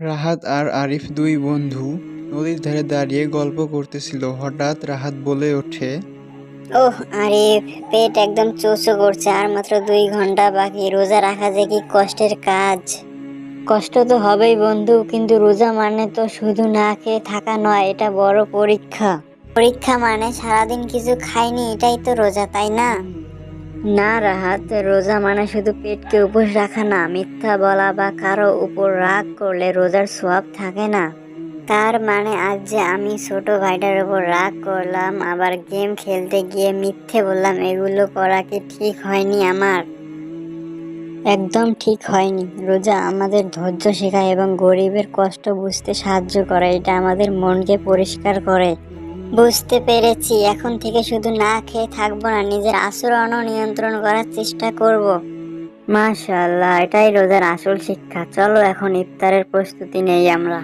রাহাত আর আরিফ দুই বন্ধু নদীর ধারে দাঁড়িয়ে গল্প করতেছিল। হঠাৎ রাহাত বলে ওঠে, ওহ আরিফ, পেট একদম চোচো করছে। আর মাত্র 2 ঘন্টা বাকি। রোজা রাখা যে কি কষ্টের কাজ। কষ্ট তো হবেই বন্ধু, কিন্তু রোজা মানে তো শুধু না খেয়ে থাকা নয়, এটা বড় পরীক্ষা। পরীক্ষা মানে সারাদিন কিছু খাইনি, এটাই তো রোজা, তাই না? না রাহাত, রোজা মানে শুধু পেটকে উপোস রাখা না। মিথ্যা বলা বা কারো উপর রাগ করলে রোজার সওয়াব থাকে না। তার মানে আজ যে আমি ছোট ভাইটার উপর রাগ করলাম, আবার গেম খেলতে গিয়ে মিথ্যে বললাম, এগুলো করা কি ঠিক হয়নি আমার? একদম ঠিক হয়নি। রোজা আমাদের ধৈর্য শেখায় এবং গরিবের কষ্ট বুঝতে সাহায্য করে। এটা আমাদের মনকে পরিষ্কার করে। বুঝতে পেরেছি। এখন থেকে শুধু না খেয়ে থাকবো না, নিজের আচরণও নিয়ন্ত্রণ করার চেষ্টা করব। মাশাআল্লাহ, এটাই রোজার আসল শিক্ষা। চলো এখন ইফতারের প্রস্তুতি নেই আমরা।